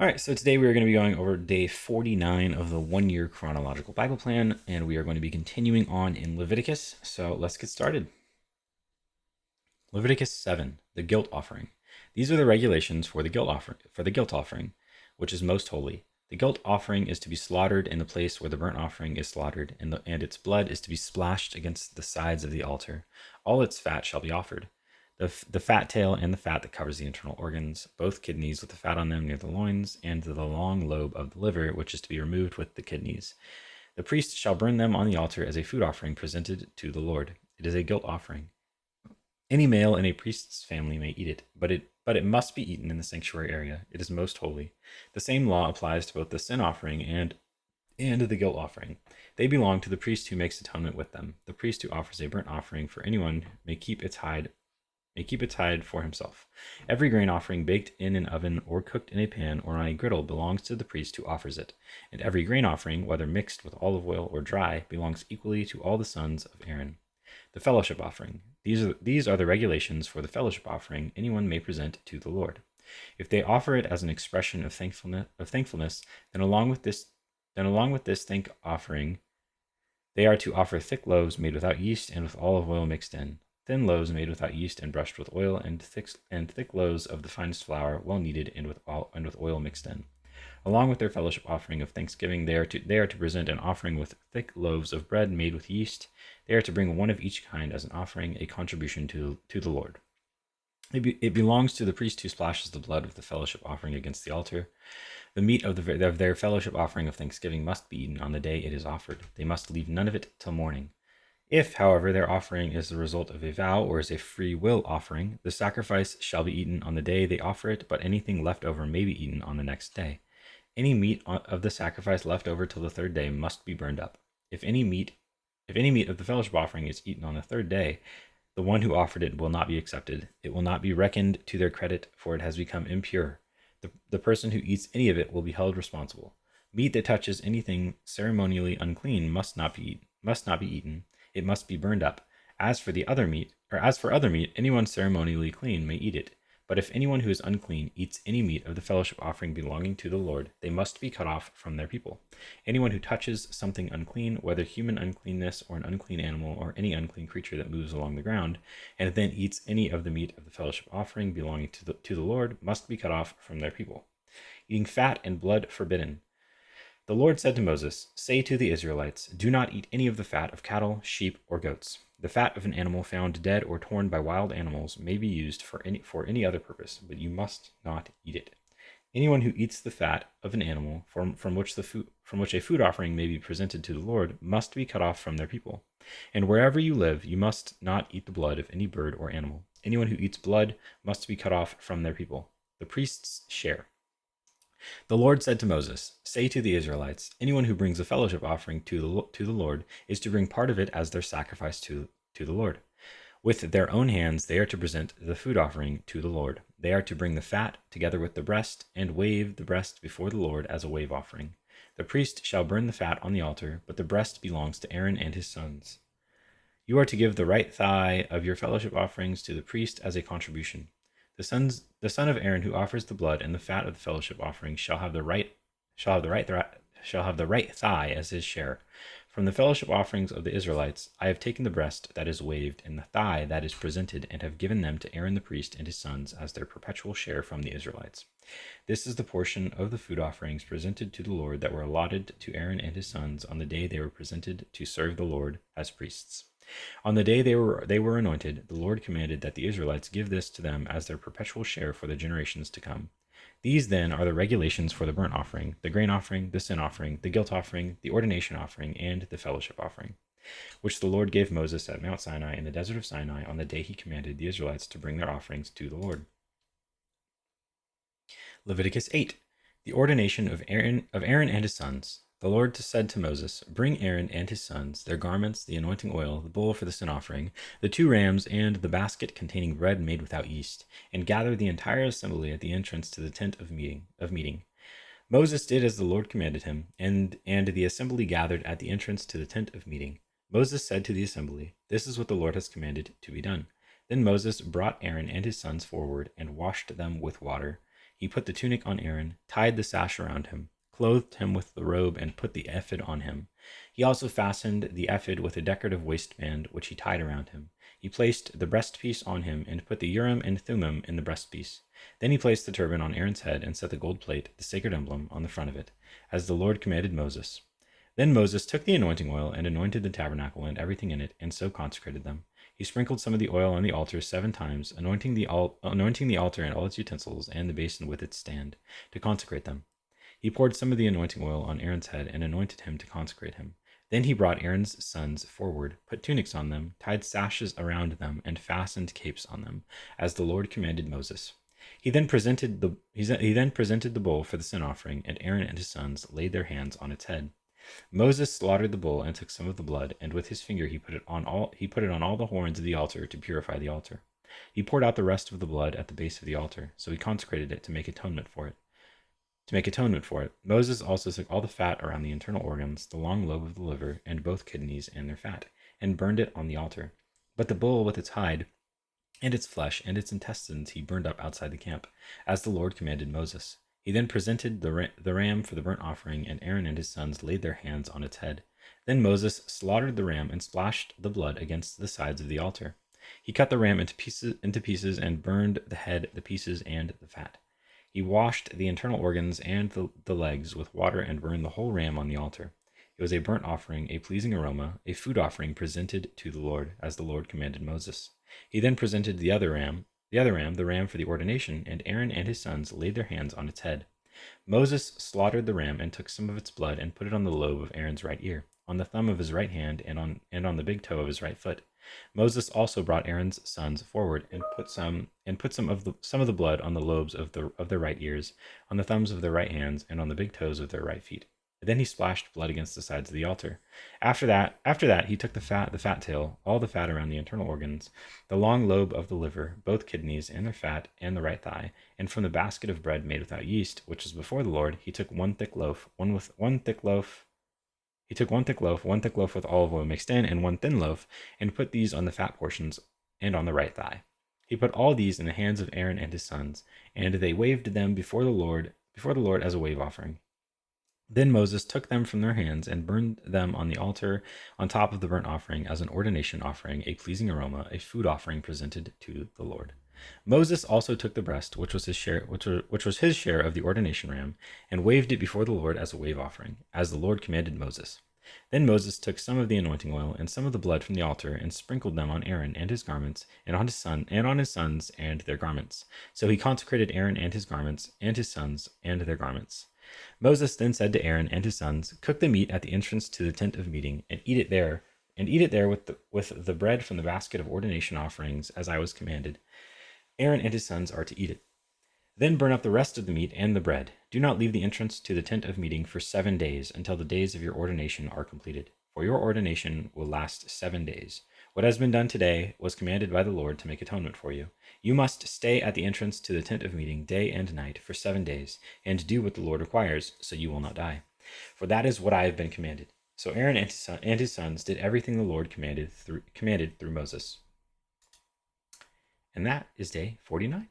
All right, so today we are going to be going over day 49 of the 1 year chronological Bible plan, and we are going to be continuing on in Leviticus. So let's get started. Leviticus 7, the guilt offering. These are the regulations for the guilt offering, which is most holy. The guilt offering is to be slaughtered in the place where the burnt offering is slaughtered, and its blood is to be splashed against the sides of the altar. All its fat shall be offered. The fat tail and the fat that covers the internal organs, both kidneys with the fat on them near the loins, and the long lobe of the liver, which is to be removed with the kidneys. The priest shall burn them on the altar as a food offering presented to the Lord. It is a guilt offering. Any male in a priest's family may eat it, but it must be eaten in the sanctuary area. It is most holy. The same law applies to both the sin offering and the guilt offering. They belong to the priest who makes atonement with them. The priest who offers a burnt offering for anyone may keep its hide for himself. Every grain offering baked in an oven or cooked in a pan or on a griddle belongs to the priest who offers it, and every grain offering, whether mixed with olive oil or dry, belongs equally to all the sons of Aaron. The fellowship offering. These are the regulations for the fellowship offering anyone may present to the Lord. If they offer it as an expression of thankfulness, then along with this thank offering, they are to offer thick loaves made without yeast and with olive oil mixed in, thin loaves made without yeast and brushed with oil, and thick loaves of the finest flour, well kneaded and with oil mixed in. Along with their fellowship offering of thanksgiving, they are to present an offering with thick loaves of bread made with yeast. They are to bring one of each kind as an offering, a contribution to the Lord. It belongs to the priest who splashes the blood of the fellowship offering against the altar. The meat of their fellowship offering of thanksgiving must be eaten on the day it is offered. They must leave none of it till morning. If, however, their offering is the result of a vow or is a free will offering, the sacrifice shall be eaten on the day they offer it, but anything left over may be eaten on the next day. Any meat of the sacrifice left over till the third day must be burned up. If any meat of the fellowship offering is eaten on the third day, the one who offered it will not be accepted. It will not be reckoned to their credit, for it has become impure. The person who eats any of it will be held responsible. Meat that touches anything ceremonially unclean must not be eaten. It must be burned up. As for other meat, anyone ceremonially clean may eat it. But if anyone who is unclean eats any meat of the fellowship offering belonging to the Lord, they must be cut off from their people. Anyone who touches something unclean, whether human uncleanness or an unclean animal or any unclean creature that moves along the ground, and then eats any of the meat of the fellowship offering belonging to the Lord, must be cut off from their people. Eating fat and blood forbidden. The Lord said to Moses, "Say to the Israelites, do not eat any of the fat of cattle, sheep, or goats. The fat of an animal found dead or torn by wild animals may be used for any other purpose, but you must not eat it. Anyone who eats the fat of an animal from which a food offering may be presented to the Lord must be cut off from their people. And wherever you live, you must not eat the blood of any bird or animal. Anyone who eats blood must be cut off from their people." The priest's share. The Lord said to Moses, "Say to the Israelites, anyone who brings a fellowship offering to the Lord is to bring part of it as their sacrifice to the Lord. With their own hands they are to present the food offering to the Lord. They are to bring the fat together with the breast and wave the breast before the Lord as a wave offering. The priest shall burn the fat on the altar, but the breast belongs to Aaron and his sons. You are to give the right thigh of your fellowship offerings to the priest as a contribution. The son of Aaron who offers the blood and the fat of the fellowship offering shall have the right thigh as his share. From the fellowship offerings of the Israelites, I have taken the breast that is waved and the thigh that is presented, and have given them to Aaron the priest and his sons as their perpetual share from the Israelites. This is the portion of the food offerings presented to the Lord that were allotted to Aaron and his sons on the day they were presented to serve the Lord as priests. On the day they were anointed, the Lord commanded that the Israelites give this to them as their perpetual share for the generations to come. These then are the regulations for the burnt offering, the grain offering, the sin offering, the guilt offering, the ordination offering, and the fellowship offering, which the Lord gave Moses at Mount Sinai in the desert of Sinai on the day he commanded the Israelites to bring their offerings to the Lord. Leviticus 8, the ordination of Aaron and his sons. The Lord said to Moses, "Bring Aaron and his sons, their garments, the anointing oil, the bull for the sin offering, the 2 rams, and the basket containing bread made without yeast, and gather the entire assembly at the entrance to the tent of meeting." Moses did as the Lord commanded him, and the assembly gathered at the entrance to the tent of meeting. Moses said to the assembly, "This is what the Lord has commanded to be done." Then Moses brought Aaron and his sons forward and washed them with water. He put the tunic on Aaron, tied the sash around him, clothed him with the robe, and put the ephod on him. He also fastened the ephod with a decorative waistband, which he tied around him. He placed the breastpiece on him, and put the Urim and Thummim in the breastpiece. Then he placed the turban on Aaron's head, and set the gold plate, the sacred emblem, on the front of it, as the Lord commanded Moses. Then Moses took the anointing oil and anointed the tabernacle and everything in it, and so consecrated them. He sprinkled some of the oil on the altar 7 times, anointing the altar and all its utensils, and the basin with its stand, to consecrate them. He poured some of the anointing oil on Aaron's head, and anointed him to consecrate him. Then he brought Aaron's sons forward, put tunics on them, tied sashes around them, and fastened capes on them, as the Lord commanded Moses. He then presented the bull for the sin offering, and Aaron and his sons laid their hands on its head. Moses slaughtered the bull and took some of the blood, and with his finger he put it on all the horns of the altar to purify the altar. He poured out the rest of the blood at the base of the altar, so he consecrated it to make atonement for it. Moses also took all the fat around the internal organs, the long lobe of the liver, and both kidneys and their fat, and burned it on the altar. But the bull with its hide and its flesh and its intestines he burned up outside the camp, as the Lord commanded Moses. He then presented the ram for the burnt offering, and Aaron and his sons laid their hands on its head. Then Moses slaughtered the ram and splashed the blood against the sides of the altar. He cut the ram into pieces and burned the head, the pieces, and the fat. He washed the internal organs and the legs with water and burned the whole ram on the altar. It was a burnt offering, a pleasing aroma, a food offering presented to the Lord, as the Lord commanded Moses. He then presented the ram for the ordination, and Aaron and his sons laid their hands on its head. Moses slaughtered the ram and took some of its blood and put it on the lobe of Aaron's right ear, on the thumb of his right hand, and on the big toe of his right foot. Moses also brought Aaron's sons forward and put some of the blood on the lobes of their right ears, on the thumbs of their right hands, and on the big toes of their right feet. Then he splashed blood against the sides of the altar. After that, he took the fat tail, all the fat around the internal organs, the long lobe of the liver, both kidneys and their fat, and the right thigh, and from the basket of bread made without yeast, which was before the Lord, he took one thick loaf with olive oil mixed in, and one thin loaf, and put these on the fat portions and on the right thigh. He put all these in the hands of Aaron and his sons, and they waved them before the Lord as a wave offering. Then Moses took them from their hands and burned them on the altar on top of the burnt offering as an ordination offering, a pleasing aroma, a food offering presented to the Lord. Moses also took the breast, which was his share of the ordination ram, and waved it before the Lord as a wave offering, as the Lord commanded Moses. Then Moses took some of the anointing oil and some of the blood from the altar and sprinkled them on Aaron and his garments, and on his sons and their garments. So he consecrated Aaron and his garments, and his sons and their garments. Moses then said to Aaron and his sons, "Cook the meat at the entrance to the tent of meeting, and eat it there with the bread from the basket of ordination offerings, as I was commanded. Aaron and his sons are to eat it. Then burn up the rest of the meat and the bread. Do not leave the entrance to the tent of meeting for 7 days, until the days of your ordination are completed. For your ordination will last 7 days. What has been done today was commanded by the Lord to make atonement for you. You must stay at the entrance to the tent of meeting day and night for 7 days, and do what the Lord requires, so you will not die. For that is what I have been commanded." So Aaron and his sons did everything the Lord commanded through Moses. And that is day 49.